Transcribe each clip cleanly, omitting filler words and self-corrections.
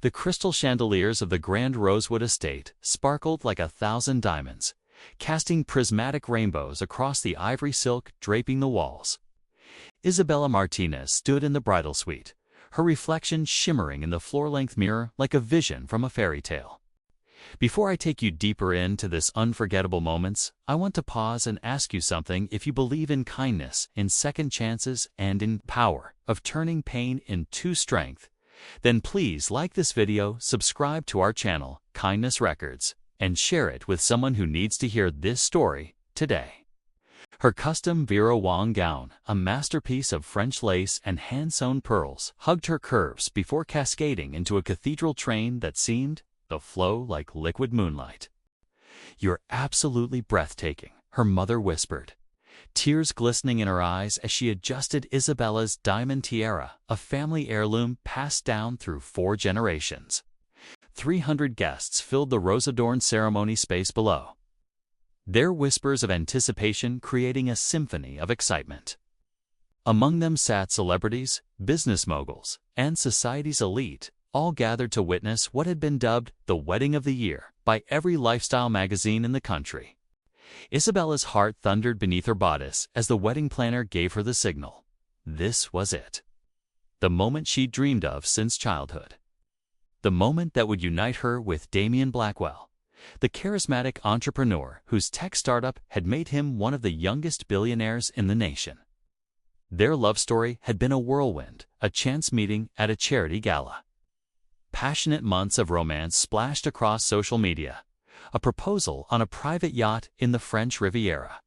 The crystal chandeliers of the grand rosewood estate sparkled like 1,000 diamonds, casting prismatic rainbows across the ivory silk draping the walls. Isabella Martinez stood in the bridal suite, her reflection shimmering in the floor-length mirror like a vision from a fairy tale. Before I take you deeper into this unforgettable moments, I want to pause and ask you something. If you believe in kindness, in second chances, and in power of turning pain into strength, then please like this video, subscribe to our channel, Kindness Records, and share it with someone who needs to hear this story today. Her custom Vera Wang gown, a masterpiece of French lace and hand-sewn pearls, hugged her curves before cascading into a cathedral train that seemed to flow like liquid moonlight. "You're absolutely breathtaking," her mother whispered, tears glistening in her eyes as she adjusted Isabella's diamond tiara, a family heirloom passed down through 4 generations. 300 guests filled the rose-adorned ceremony space below, their whispers of anticipation creating a symphony of excitement. Among them sat celebrities, business moguls, and society's elite, all gathered to witness what had been dubbed the wedding of the year by every lifestyle magazine in the country. Isabella's heart thundered beneath her bodice as the wedding planner gave her the signal. This was it. The moment she'd dreamed of since childhood. The moment that would unite her with Damien Blackwell, the charismatic entrepreneur whose tech startup had made him one of the youngest billionaires in the nation. Their love story had been a whirlwind, a chance meeting at a charity gala. Passionate months of romance splashed across social media, a proposal on a private yacht in the French Riviera.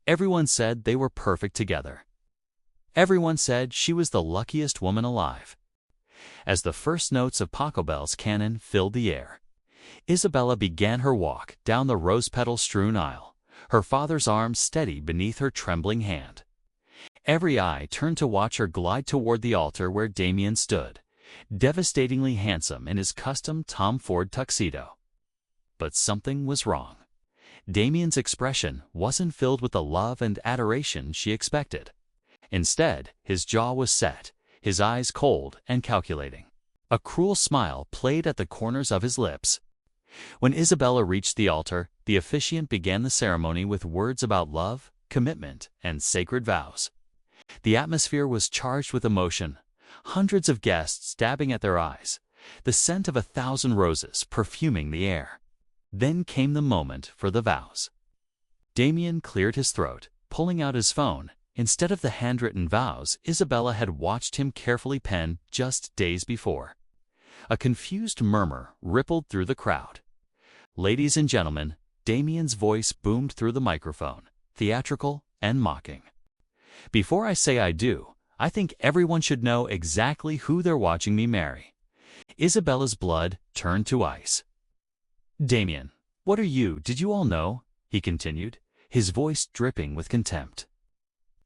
Everyone said they were perfect together. Everyone said she was the luckiest woman alive. As the first notes of Pachelbel's canon filled the air, Isabella began her walk down the rose-petal-strewn aisle, her father's arm steady beneath her trembling hand. Every eye turned to watch her glide toward the altar where Damien stood, devastatingly handsome in his custom Tom Ford tuxedo. But something was wrong. Damien's expression wasn't filled with the love and adoration she expected. Instead, his jaw was set, his eyes cold and calculating. A cruel smile played at the corners of his lips. When Isabella reached the altar, the officiant began the ceremony with words about love, commitment, and sacred vows. The atmosphere was charged with emotion, hundreds of guests dabbing at their eyes, the scent of 1,000 roses perfuming the air. Then came the moment for the vows. Damien cleared his throat, pulling out his phone. Instead of the handwritten vows Isabella had watched him carefully pen just days before. A confused murmur rippled through the crowd. "Ladies and gentlemen," Damien's voice boomed through the microphone, theatrical and mocking. "Before I say I do, I think everyone should know exactly who they're watching me marry." Isabella's blood turned to ice. "Damien, what are you? Did you all know?" he continued, his voice dripping with contempt.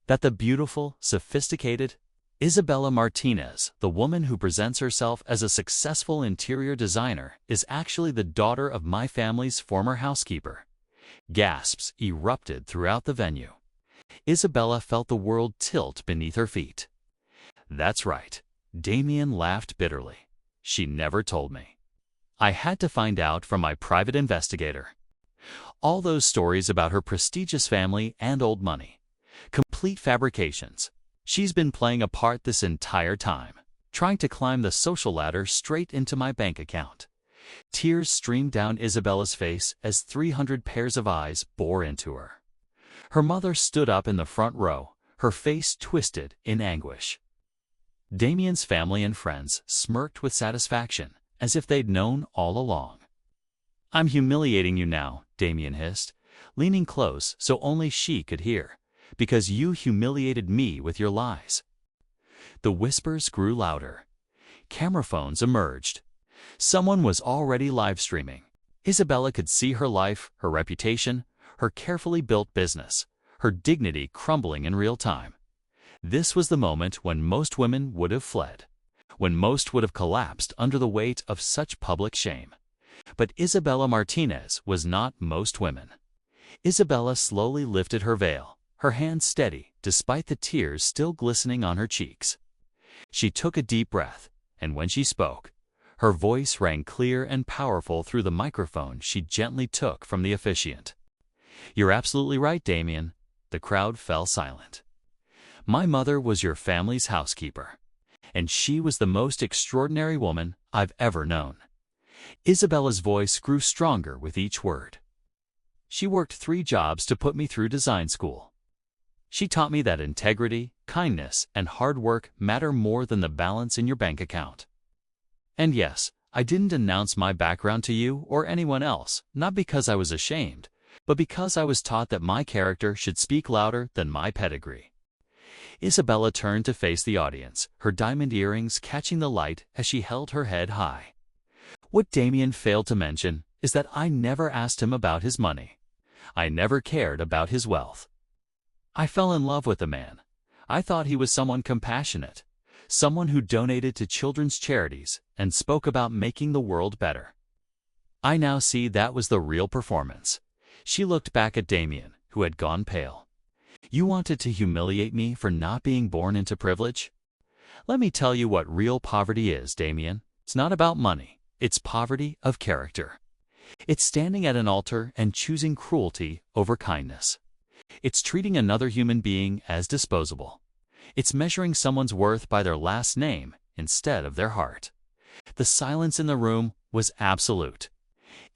"That the beautiful, sophisticated Isabella Martinez, the woman who presents herself as a successful interior designer, is actually the daughter of my family's former housekeeper." Gasps erupted throughout the venue. Isabella felt the world tilt beneath her feet. "That's right," Damien laughed bitterly. "She never told me. I had to find out from my private investigator. All those stories about her prestigious family and old money. Complete fabrications. She's been playing a part this entire time, trying to climb the social ladder straight into my bank account." Tears streamed down Isabella's face as 300 pairs of eyes bore into her. Her mother stood up in the front row, her face twisted in anguish. Damien's family and friends smirked with satisfaction, as if they'd known all along. "I'm humiliating you now," Damien hissed, leaning close so only she could hear, "because you humiliated me with your lies." The whispers grew louder. Camera phones emerged. Someone was already live streaming. Isabella could see her life, her reputation, her carefully built business, her dignity crumbling in real time. This was the moment when most women would have fled, when most would have collapsed under the weight of such public shame. But Isabella Martinez was not most women. Isabella slowly lifted her veil, her hand steady despite the tears still glistening on her cheeks. She took a deep breath, and when she spoke, Her voice rang clear and powerful through the microphone she gently took from the officiant. "You're absolutely right, Damien." The crowd fell silent. "My mother was your family's housekeeper, and she was the most extraordinary woman I've ever known." Isabella's voice grew stronger with each word. "She worked 3 jobs to put me through design school. She taught me that integrity, kindness, and hard work matter more than the balance in your bank account. And yes, I didn't announce my background to you or anyone else, not because I was ashamed, but because I was taught that my character should speak louder than my pedigree." Isabella turned to face the audience, her diamond earrings catching the light as she held her head high. What Damien failed to mention is that I never asked him about his money. I never cared about his wealth. I fell in love with the man. I thought he was someone compassionate, someone who donated to children's charities and spoke about making the world better. I now see that was the real performance. She looked back at Damien, who had gone pale. "You wanted to humiliate me for not being born into privilege? Let me tell you what real poverty is, Damien. It's not about money. It's poverty of character. It's standing at an altar and choosing cruelty over kindness. It's treating another human being as disposable. It's measuring someone's worth by their last name instead of their heart." The silence in the room was absolute.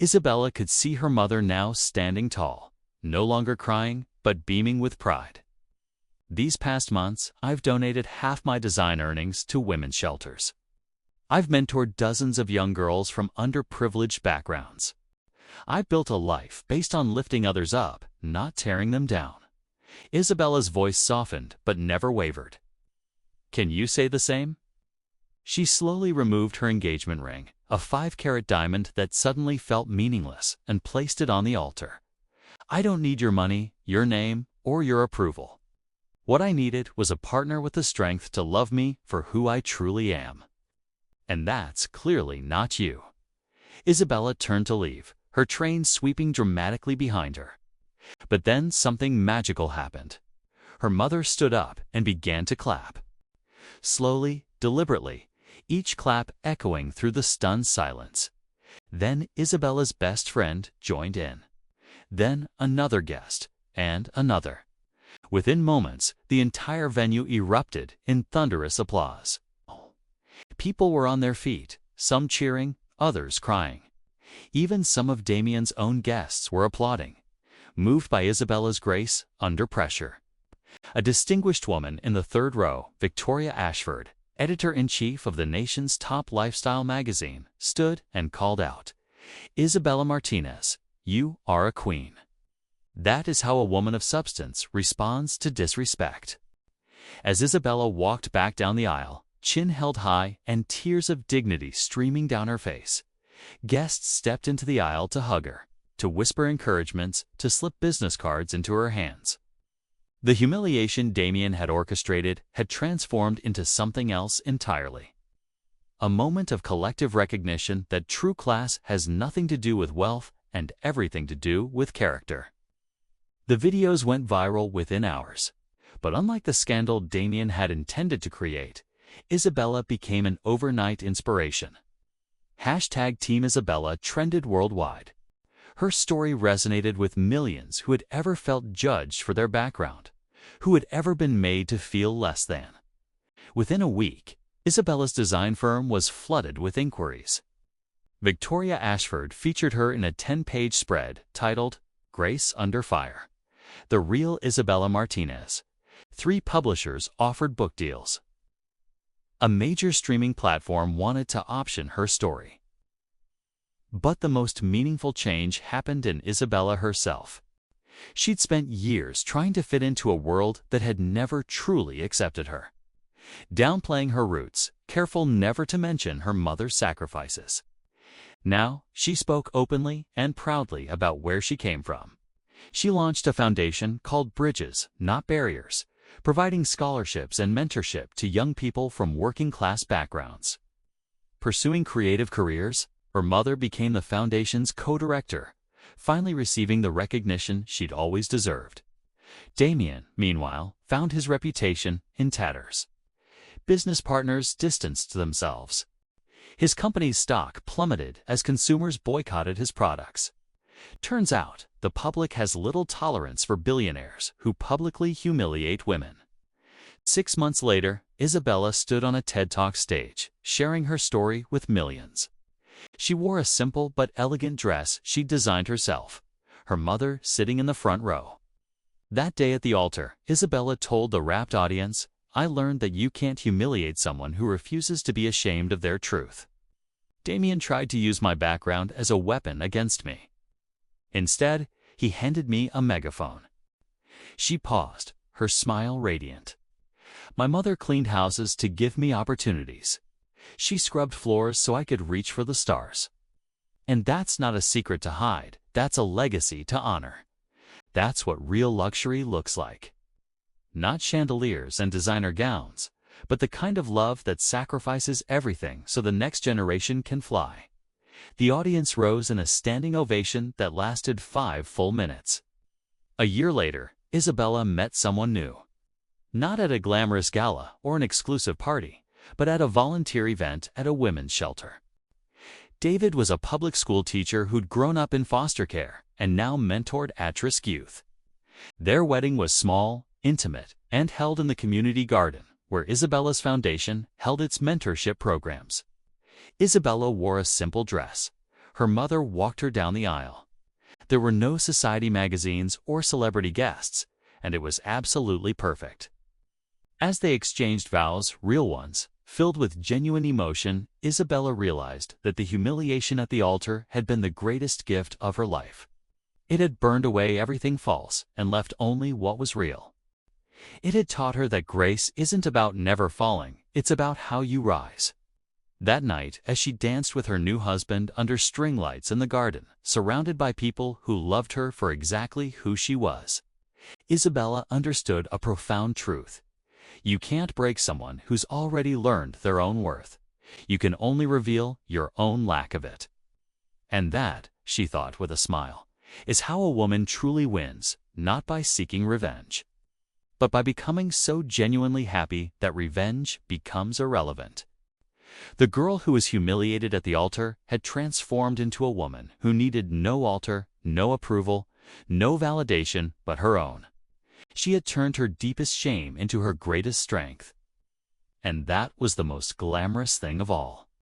Isabella could see her mother now standing tall, no longer crying, but beaming with pride. "These past months, I've donated half my design earnings to women's shelters. I've mentored dozens of young girls from underprivileged backgrounds. I've built a life based on lifting others up, not tearing them down." Isabella's voice softened but never wavered. "Can you say the same?" She slowly removed her engagement ring, a 5-carat diamond that suddenly felt meaningless, and placed it on the altar. "I don't need your money, your name, or your approval. What I needed was a partner with the strength to love me for who I truly am. And that's clearly not you." Isabella turned to leave, her train sweeping dramatically behind her. But then something magical happened. Her mother stood up and began to clap. Slowly, deliberately, each clap echoing through the stunned silence. Then Isabella's best friend joined in. Then another guest, and another. Within moments, the entire venue erupted in thunderous applause. People were on their feet, some cheering, others crying. Even some of Damien's own guests were applauding, moved by Isabella's grace under pressure. A distinguished woman in the 3rd row, Victoria Ashford, editor-in-chief of the nation's top lifestyle magazine, stood and called out, "Isabella Martinez, you are a queen." That is how a woman of substance responds to disrespect. As Isabella walked back down the aisle, chin held high and tears of dignity streaming down her face, guests stepped into the aisle to hug her, to whisper encouragements, to slip business cards into her hands. The humiliation Damien had orchestrated had transformed into something else entirely. A moment of collective recognition that true class has nothing to do with wealth and everything to do with character. The videos went viral within hours, but unlike the scandal Damien had intended to create, Isabella became an overnight inspiration. #Team Isabella trended worldwide. Her story resonated with millions who had ever felt judged for their background, who had ever been made to feel less than. Within a week, Isabella's design firm was flooded with inquiries. Victoria Ashford featured her in a 10-page spread titled, "Grace Under Fire: The Real Isabella Martinez." 3 publishers offered book deals. A major streaming platform wanted to option her story. But the most meaningful change happened in Isabella herself. She'd spent years trying to fit into a world that had never truly accepted her, downplaying her roots, careful never to mention her mother's sacrifices. Now, she spoke openly and proudly about where she came from. She launched a foundation called Bridges, Not Barriers, providing scholarships and mentorship to young people from working-class backgrounds. Pursuing creative careers, her mother became the foundation's co-director, finally receiving the recognition she'd always deserved. Damien, meanwhile, found his reputation in tatters. Business partners distanced themselves. His company's stock plummeted as consumers boycotted his products. Turns out, the public has little tolerance for billionaires who publicly humiliate women. 6 months later, Isabella stood on a TED Talk stage, sharing her story with millions. She wore a simple but elegant dress she'd designed herself, her mother sitting in the front row. That day at the altar, Isabella told the rapt audience, "I learned that you can't humiliate someone who refuses to be ashamed of their truth. Damien tried to use my background as a weapon against me. Instead, he handed me a megaphone." She paused, her smile radiant. "My mother cleaned houses to give me opportunities. She scrubbed floors so I could reach for the stars. And that's not a secret to hide, that's a legacy to honor. That's what real luxury looks like. Not chandeliers and designer gowns, but the kind of love that sacrifices everything so the next generation can fly." The audience rose in a standing ovation that lasted 5 full minutes. A year later, Isabella met someone new. Not at a glamorous gala or an exclusive party, but at a volunteer event at a women's shelter. David was a public school teacher who'd grown up in foster care and now mentored at-risk youth. Their wedding was small, intimate, and held in the community garden, where Isabella's foundation held its mentorship programs. Isabella wore a simple dress. Her mother walked her down the aisle. There were no society magazines or celebrity guests, and it was absolutely perfect. As they exchanged vows, real ones, filled with genuine emotion, Isabella realized that the humiliation at the altar had been the greatest gift of her life. It had burned away everything false and left only what was real. It had taught her that grace isn't about never falling, it's about how you rise. That night, as she danced with her new husband under string lights in the garden, surrounded by people who loved her for exactly who she was, Isabella understood a profound truth. You can't break someone who's already learned their own worth. You can only reveal your own lack of it. And that, she thought with a smile, is how a woman truly wins, not by seeking revenge, but by becoming so genuinely happy that revenge becomes irrelevant. The girl who was humiliated at the altar had transformed into a woman who needed no altar, no approval, no validation but her own. She had turned her deepest shame into her greatest strength. And that was the most glamorous thing of all.